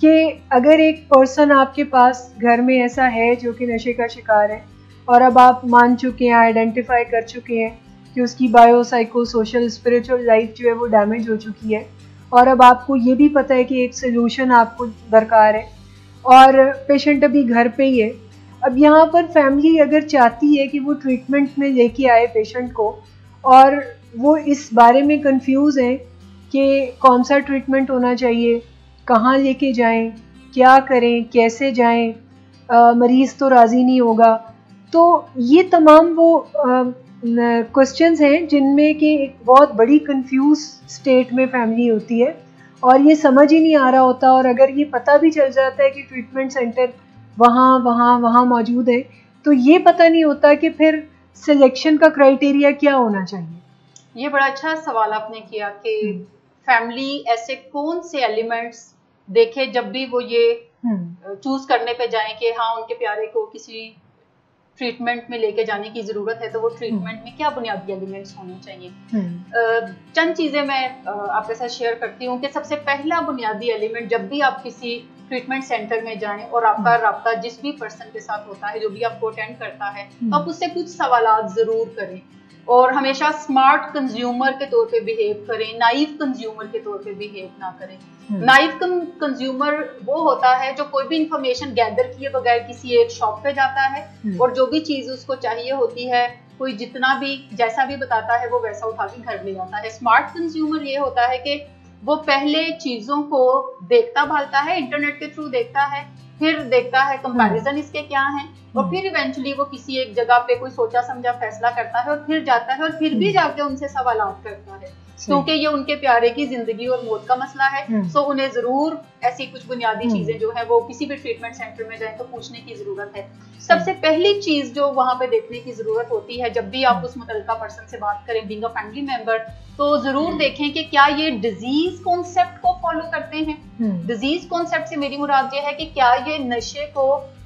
कि अगर एक पर्सन आपके पास घर में ऐसा है जो कि नशे का शिकार है और अब आप मान चुके हैं, आइडेंटिफाई कर चुके हैं कि उसकी bio psycho social spiritual life जो है वो डैमेज हो चुकी है, और अब आपको ये भी पता है कि एक सोल्यूशन आपको दरकार है और पेशेंट अभी घर पे ही है, अब यहाँ पर फैमिली अगर चाहती है कि वो ट्रीटमेंट में लेके आए पेशेंट को और वो इस बारे में कंफ्यूज है कि कौन सा ट्रीटमेंट होना चाहिए, कहाँ लेके जाएं, क्या करें, कैसे जाएं, मरीज़ तो राज़ी नहीं होगा, तो ये तमाम वो क्वेश्चंस हैं जिनमें कि एक बहुत बड़ी कंफ्यूज स्टेट में फैमिली होती है और ये समझ ही नहीं आ रहा होता। और अगर ये पता भी चल जाता है कि ट्रीटमेंट सेंटर वहाँ मौजूद है, तो ये पता नहीं होता कि फिर सिलेक्शन का क्राइटेरिया क्या होना चाहिए। ये बड़ा अच्छा सवाल आपने किया कि फैमिली ऐसे कौन से एलिमेंट्स देखे जब भी वो ये चूज करने पे जाएं कि हाँ उनके प्यारे को किसी ट्रीटमेंट में लेके जाने की जरूरत है, तो वो ट्रीटमेंट में क्या बुनियादी एलिमेंट्स होने चाहिए। चंद चीजें मैं आपके साथ शेयर करती हूँ कि सबसे पहला बुनियादी एलिमेंट, जब भी आप किसी ट्रीटमेंट सेंटर में जाएं और आपका राब्ता जिस भी पर्सन के साथ होता है, जो भी आपको अटेंड करता है, तो आप उससे कुछ सवालात जरूर करें और हमेशा स्मार्ट कंज्यूमर के तौर पे बिहेव करें, नाइव कंज्यूमर के तौर पे बिहेव ना करें। नाइव कंज्यूमर वो होता है जो कोई भी इंफॉर्मेशन गैदर किए बगैर किसी एक शॉप पे जाता है और जो भी चीज उसको चाहिए होती है, कोई जितना भी जैसा भी बताता है वो वैसा उठा के घर ले आता है। स्मार्ट कंज्यूमर ये होता है कि वो पहले चीजों को देखता भालता है, इंटरनेट के थ्रू देखता है, फिर देखता है कंपैरिजन इसके क्या हैं, और फिर इवेंचुअली वो किसी एक जगह पे कोई सोचा समझा फैसला करता है और फिर जाता है और फिर भी जाके उनसे सवालात करता है, क्योंकि ये उनके प्यारे की जिंदगी और मौत का मसला है। सो उन्हें जरूर ऐसी कुछ बुनियादी चीजें जो है वो किसी भी ट्रीटमेंट सेंटर में जाए तो पूछने की जरूरत है। सबसे पहली चीज जो वहां पे देखने की जरूरत होती है जब भी आप उस मुतल्लिका पर्सन से बात करें, बीइंग अ फैमिली मेंबर, तो जरूर देखें कि क्या ये डिजीज कॉन्सेप्ट को फॉलो करते हैं। डिजीज कॉन्सेप्ट से मेरी मुराद ये है कि क्या ये नशे को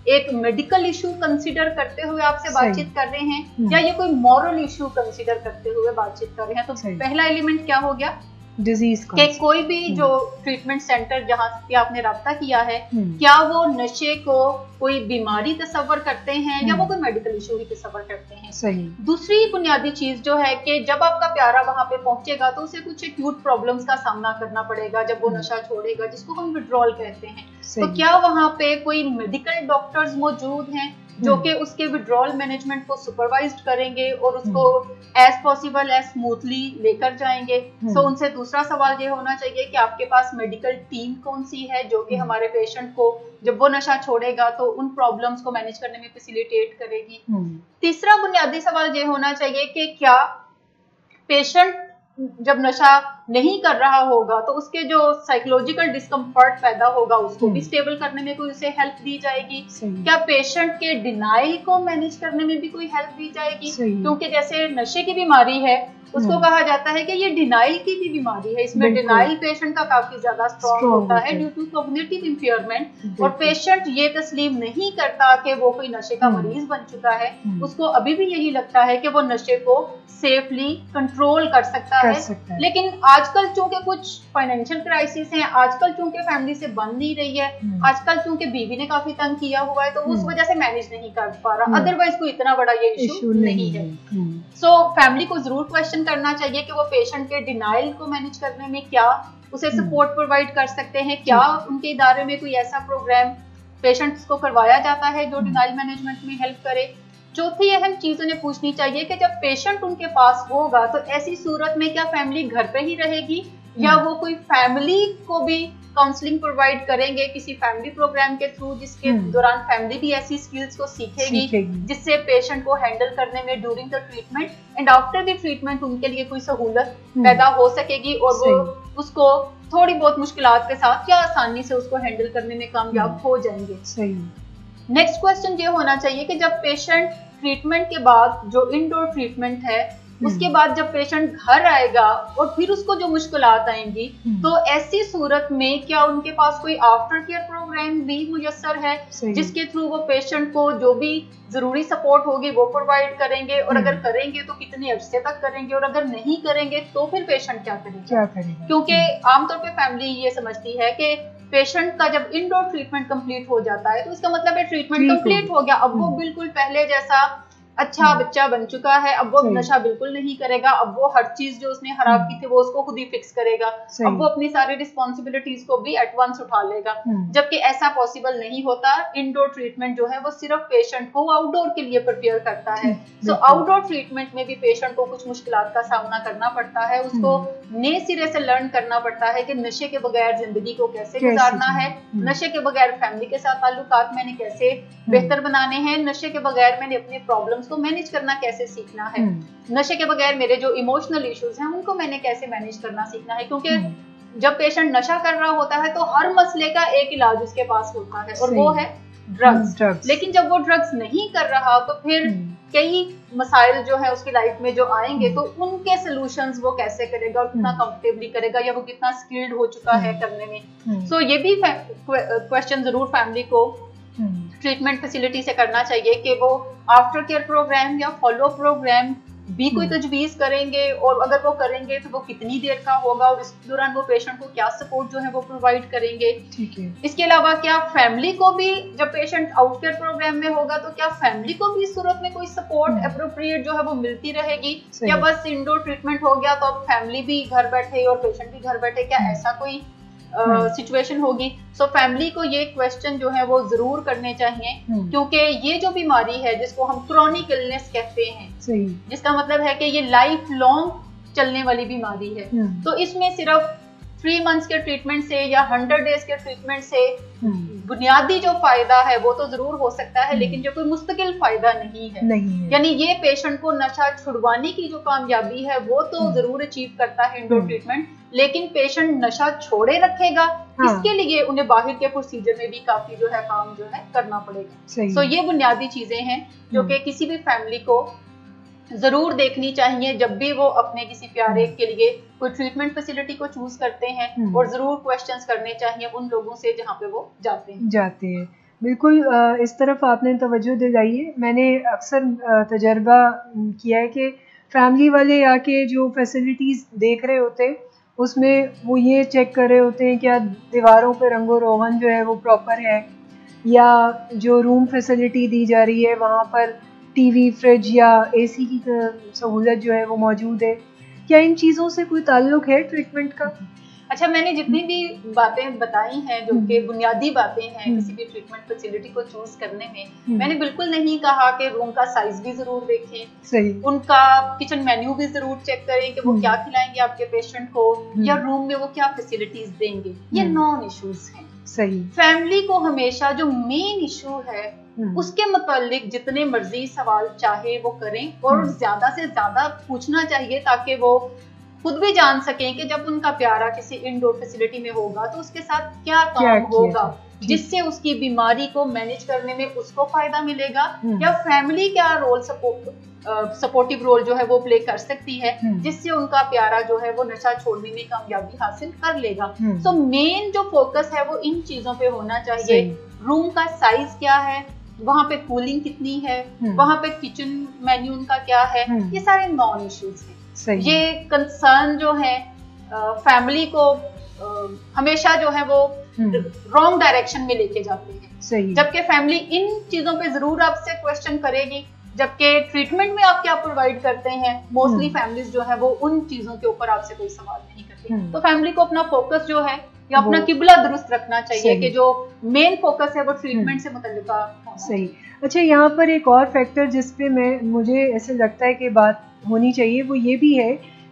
एक मेडिकल इशू कंसीडर करते हुए आपसे बातचीत कर रहे हैं या ये कोई मॉरल इशू कंसीडर करते हुए बातचीत कर रहे हैं। तो पहला एलिमेंट क्या हो गया, डिजीज के कोई भी जो ट्रीटमेंट सेंटर जहाँ पे आपने राब्ता किया है, क्या वो नशे को कोई बीमारी तस्वर करते हैं या वो कोई मेडिकल इशू ही तस्वर करते हैं। सही। दूसरी बुनियादी चीज जो है कि जब आपका प्यारा वहां पे पहुंचेगा तो उसे कुछ एक्यूट प्रॉब्लम्स का सामना करना पड़ेगा जब वो नशा छोड़ेगा, जिसको हम विड्रॉल कहते हैं। तो क्या वहां पे कोई मेडिकल डॉक्टर्स मौजूद हैं जो कि उसके विड्रॉल मैनेजमेंट को सुपरवाइज्ड करेंगे और उसको एज पॉसिबल एज स्मूथली लेकर जाएंगे। सो उनसे दूसरा सवाल ये होना चाहिए कि आपके पास मेडिकल टीम कौन सी है जो कि हमारे पेशेंट को जब वो नशा छोड़ेगा तो उन प्रॉब्लम्स को मैनेज करने में फैसिलिटेट करेगी। तीसरा बुनियादी सवाल ये होना चाहिए कि क्या पेशेंट जब नशा नहीं कर रहा होगा तो उसके जो साइकोलॉजिकल डिस्कम्फर्ट पैदा होगा उसको भी स्टेबल करने में कोई उसे हेल्प दी जाएगी। क्या पेशेंट के डिनाइल को मैनेज करने में भी कोई हेल्प दी जाएगी, क्योंकि जैसे नशे की बीमारी है उसको कहा जाता है कि ये डिनाइल की भी बीमारी है, इसमें डिनाइल पेशेंट का काफी ज्यादा स्ट्रॉन्ग होता है ड्यू टू कॉग्निटिव इंफेयरमेंट, और पेशेंट ये तस्लीम नहीं करता कि वो कोई नशे का मरीज बन चुका है, उसको अभी भी यही लगता है कि वो नशे को सेफली कंट्रोल कर सकता है। लेकिन आजकल चूंकि कुछ फाइनेंशियल क्राइसिस हैं, आजकल चूंकि फैमिली से बन नहीं रही है, आजकल चूंकि बीवी ने काफी तंग किया हुआ है तो उस वजह से मैनेज नहीं कर पा रहा, अदरवाइज कोई इतना बड़ा ये इशू नहीं है। सो फैमिली को जरूर क्वेश्चन करना चाहिए कि वो पेशेंट के डिनाइल को मैनेज करने में क्या उसे सपोर्ट प्रोवाइड कर सकते हैं, क्या उनके इदारे में कोई ऐसा प्रोग्राम पेशेंट्स को करवाया जाता है जो डिनाइल मैनेजमेंट में हेल्प करे। चौथी अहम चीज उन्हें पूछनी चाहिए कि जब पेशेंट उनके पास होगा तो ऐसी सूरत में क्या फैमिली घर पे ही रहेगी या वो कोई फैमिली को भी काउंसलिंग प्रोवाइड करेंगे किसी फैमिली प्रोग्राम के थ्रू, जिसके दौरान फैमिली भी ऐसी स्किल्स को सीखेगी जिससे पेशेंट को हैंडल करने में during the treatment and after the treatment उनके लिए कोई सहूलत पैदा हो सकेगी और वो उसको थोड़ी बहुत मुश्किलात के साथ या आसानी से उसको हैंडल करने में कामयाब हो जाएंगे। नेक्स्ट क्वेश्चन ये होना चाहिए कि जब पेशेंट ट्रीटमेंट के बाद जो इंडोर ट्रीटमेंट है उसके बाद जब पेशेंट घर आएगा और फिर उसको जो मुश्किलात आएंगी तो ऐसी सूरत में क्या उनके पास कोई आफ्टर केयर प्रोग्राम भी मुयस्सर है जिसके थ्रू वो पेशेंट को जो भी जरूरी सपोर्ट होगी वो प्रोवाइड करेंगे, और अगर करेंगे तो कितने अरसे तक करेंगे, और अगर नहीं करेंगे तो फिर पेशेंट क्या करेगा। क्योंकि आमतौर पे फैमिली ये समझती है कि पेशेंट का जब इंडोर ट्रीटमेंट कंप्लीट हो जाता है तो इसका मतलब है ट्रीटमेंट कंप्लीट हो गया, अब वो बिल्कुल पहले जैसा अच्छा बच्चा बन चुका है, अब वो नशा बिल्कुल नहीं करेगा, अब वो हर चीज जो उसने खराब की थी वो उसको खुद ही फिक्स करेगा, अब वो अपनी सारी रिस्पॉन्सिबिलिटीज को भी एट वंस उठा लेगा, जबकि ऐसा पॉसिबल नहीं होता। इंडोर ट्रीटमेंट जो है वो सिर्फ पेशेंट को आउटडोर के लिए प्रिपेयर करता है। सो आउटडोर ट्रीटमेंट में भी पेशेंट को कुछ मुश्किलात का सामना करना पड़ता है, उसको नए सिरे से लर्न करना पड़ता है कि नशे के बगैर जिंदगी को कैसे गुजारना है, नशे के बगैर फैमिली के साथ ताल्लुकात मैंने कैसे बेहतर बनाने हैं, नशे के बगैर मैंने अपने प्रॉब्लम्स को मैनेज करना कैसे सीखना है, नशे के बगैर मेरे जो इमोशनल इश्यूज हैं उनको मैंने कैसे मैनेज करना सीखना है। क्योंकि जब पेशेंट नशा कर रहा होता है तो हर मसले का एक इलाज उसके पास होता है और वो है ड्रग्स। लेकिन जब वो ड्रग्स नहीं कर रहा तो फिर कई मसाइल जो है उसकी लाइफ में जो आएंगे तो उनके सॉल्यूशंस वो कैसे करेगा और कितना कंफर्टेबली करेगा या वो कितना स्किल्ड हो चुका है करने में। सो ये भी क्वेश्चन जरूर फैमिली को ट्रीटमेंट फैसिलिटी से करना चाहिए कि वो आफ्टर केयर प्रोग्राम या फॉलो प्रोग्राम भी कोई तजवीज करेंगे, और अगर वो करेंगे तो वो कितनी देर का होगा और इस दौरान वो पेशेंट को क्या सपोर्ट जो है वो प्रोवाइड करेंगे। ठीक है। इसके अलावा क्या फैमिली को भी, जब पेशेंट आउट केयर प्रोग्राम में होगा तो क्या फैमिली को भी इस सूरत में कोई सपोर्ट एप्रोप्रिएट जो है वो मिलती रहेगी, या बस इंडोर ट्रीटमेंट हो गया तो अब फैमिली भी घर बैठे और पेशेंट भी घर बैठे, क्या ऐसा कोई सिचुएशन होगी। सो फैमिली को ये क्वेश्चन जो है वो जरूर करने चाहिए, क्योंकि ये जो बीमारी है जिसको हम क्रॉनिक इलनेस कहते हैं, जिसका मतलब है कि ये लाइफ लॉन्ग चलने वाली बीमारी है, तो इसमें सिर्फ 3 मंथ्स के ट्रीटमेंट से या 100 डेज के ट्रीटमेंट से बुनियादी जो फायदा है वो तो जरूर हो सकता है, लेकिन जो कोई मुस्तकिल फायदा नहीं है। यानी ये पेशेंट को नशा छुड़वाने की जो कामयाबी है वो तो जरूर अचीव करता है इंडोर ट्रीटमेंट, लेकिन पेशेंट नशा छोड़े रखेगा, इसके लिए उन्हें बाहर के प्रोसीजर में भी काफी जो है काम जो है करना पड़ेगा। सो ये बुनियादी चीजें हैं जो कि किसी भी फैमिली को जरूर देखनी चाहिए जब भी वो अपने किसी प्यारे के लिए कोई ट्रीटमेंट फैसिलिटी को चूज करते हैं, और जरूर क्वेश्चंस करने चाहिए उन लोगों से जहाँ पे वो जाते हैं। बिल्कुल इस तरफ आपने तवज्जो दिलाई है। मैंने अक्सर तजर्बा किया है कि फैमिली वाले आके जो फैसिलिटीज़ देख रहे होते हैं उसमें वो ये चेक कर रहे होते हैं क्या दीवारों पे रंगो रोगन जो है वो प्रॉपर है, या जो रूम फैसिलिटी दी जा रही है वहाँ पर टीवी, फ्रिज या एसी की सहूलत जो है वो मौजूद है, क्या इन चीज़ों से कोई ताल्लुक है ट्रीटमेंट का? अच्छा, मैंने जितनी भी बातें बताई हैं जो कि बुनियादी बातें हैं किसी भी ट्रीटमेंट फैसिलिटी को चूज करने में, मैंने बिल्कुल नहीं कहा कि रूम का साइज भी जरूर देखें, सही, उनका किचन मेन्यू भी जरूर चेक करें कि वो क्या खिलाएंगे आपके पेशेंट को, या रूम में वो क्या फैसिलिटीज देंगे। ये नॉन इश्यूज हैं। सही। फैमिली को हमेशा जो मेन इशू है उसके मुतालिक जितने मर्जी सवाल चाहे वो करें, और ज्यादा से ज्यादा पूछना चाहिए ताकि वो खुद भी जान सकें कि जब उनका प्यारा किसी इंडोर फैसिलिटी में होगा तो उसके साथ क्या काम होगा, जिससे उसकी बीमारी को मैनेज करने में उसको फायदा मिलेगा, या फैमिली क्या रोल सपोर्टिव रोल जो है वो प्ले कर सकती है, जिससे उनका प्यारा जो है वो नशा छोड़ने में कामयाबी हासिल कर लेगा। सो मेन जो फोकस है वो इन चीजों पे होना चाहिए। रूम का साइज क्या है, वहाँ पे कूलिंग कितनी है, वहाँ पे किचन मेन्यू उनका क्या है, ये सारे नॉन इश्यूज हैं। ये कंसर्न जो है फैमिली को हमेशा जो है वो रॉन्ग डायरेक्शन में लेके जाते हैं, जबकि फैमिली इन चीजों पे जरूर आपसे क्वेश्चन करेगी, जबकि ट्रीटमेंट में आप क्या प्रोवाइड करते हैं मोस्टली फैमिलीज जो है वो उन चीजों के ऊपर आपसे कोई सवाल नहीं करती। तो फैमिली को अपना फोकस जो है या अपना किबला दुरुस्त रखना चाहिए कि जो मेन फोकस है वो ट्रीटमेंट से मुतल्लिका। सही। अच्छा, यहाँ पर एक और फैक्टर जिस पे मुझे ऐसे लगता है कि बात होनी चाहिए वो ये भी है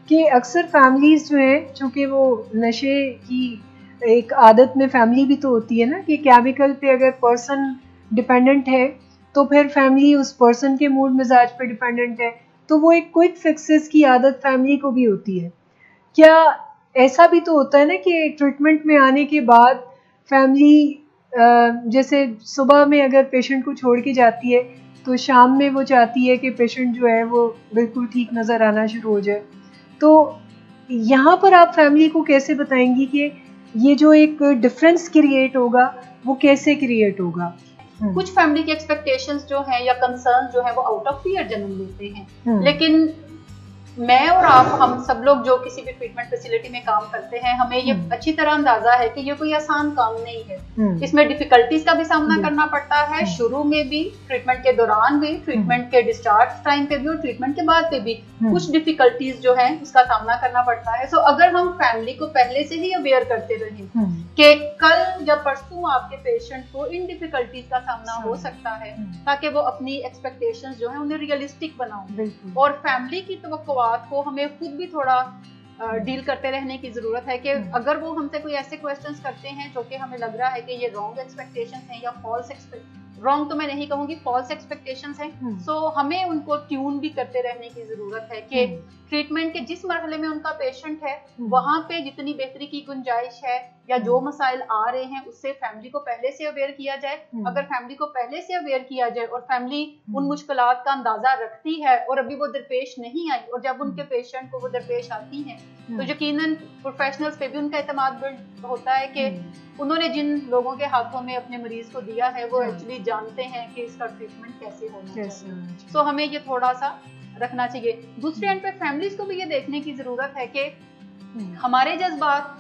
कि अक्सर फैमिलीज जो है, चूँकि वो नशे की एक आदत में फैमिली भी तो होती है ना कि केमिकल पे अगर पर्सन डिपेंडेंट है तो फिर फैमिली उस पर्सन के मूड मिजाज पे डिपेंडेंट है, तो वो एक क्विक फिक्सेस की आदत फैमिली को भी होती है। क्या ऐसा भी तो होता है ना कि ट्रीटमेंट में आने के बाद फैमिली जैसे सुबह में अगर पेशेंट को छोड़ के जाती है तो शाम में वो चाहती है कि पेशेंट जो है वो बिल्कुल ठीक नज़र आना शुरू हो जाए, तो यहाँ पर आप फैमिली को कैसे बताएंगी कि ये जो एक डिफरेंस क्रिएट होगा वो कैसे क्रिएट होगा? कुछ फैमिली की एक्सपेक्टेशंस जो है या कंसर्न जो है वो आउट ऑफ फियर जन्म लेते हैं, लेकिन मैं और आप, हम सब लोग जो किसी भी ट्रीटमेंट फैसिलिटी में काम करते हैं, हमें ये अच्छी तरह अंदाजा है कि ये कोई आसान काम नहीं है। इसमें डिफिकल्टीज का भी सामना करना पड़ता है, शुरू में भी, ट्रीटमेंट के दौरान भी, ट्रीटमेंट के डिस्चार्ज टाइम पे भी और ट्रीटमेंट के बाद पे भी कुछ डिफिकल्टीज जो है इसका सामना करना पड़ता है। सो अगर हम फैमिली को पहले से ही अवेयर करते रहे कि कल या परसों आपके पेशेंट को इन डिफिकल्टीज का सामना हो सकता है, ताकि वो अपनी एक्सपेक्टेशंस जो है उन्हें रियलिस्टिक बनाओ, और फैमिली की तवक्कुआत को हमें खुद भी थोड़ा डील करते रहने की जरूरत है कि अगर वो हमसे कोई ऐसे क्वेश्चंस करते हैं जो कि हमें लग रहा है कि ये रॉन्ग एक्सपेक्टेशंस हैं या रॉन्ग तो मैं नहीं कहूंगी, फॉल्स एक्सपेक्टेशंस हैं, सो हमें उनको ट्यून भी करते रहने की जरूरत है कि ट्रीटमेंट के जिस मरहले में उनका पेशेंट है वहां पे जितनी बेहतरी की गुंजाइश है या जो मसाइल आ रहे हैं उससे फैमिली को पहले से अवेयर किया जाए। अगर फैमिली को पहले से अवेयर किया जाए और फैमिली उन मुश्किलात का अंदाजा रखती है और अभी वो दरपेश नहीं आई, और जब उनके पेशेंट को वो दरपेश आती हैं तो यकीनन प्रोफेशनल्स पे भी उनका एतमाद बिल्ड होता है कि उन्होंने जिन लोगों के हाथों में अपने मरीज को दिया है वो एक्चुअली जानते हैं कि इसका ट्रीटमेंट कैसे होना चाहिए। सो हमें ये थोड़ा सा रखना चाहिए। दूसरे एंड पे फैमिलीज को भी ये देखने की जरूरत है कि हमारे जज्बात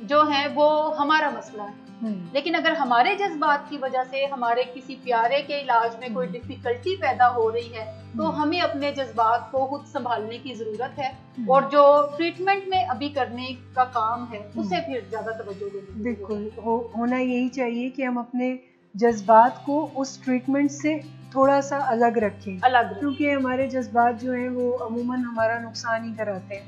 जो हैं वो हमारा मसला है, लेकिन अगर हमारे जज्बात की वजह से हमारे किसी प्यारे के इलाज में कोई डिफिकल्टी पैदा हो रही है तो हमें अपने जज्बात को खुद संभालने की जरूरत है, और जो ट्रीटमेंट में अभी करने का काम है उसे फिर ज्यादा तवज्जो देनी। बिल्कुल होना यही चाहिए कि हम अपने जज्बात को उस ट्रीटमेंट से थोड़ा सा अलग रखें, क्योंकि हमारे जज्बात जो हैं वो अमूमन हमारा नुकसान ही कराते हैं।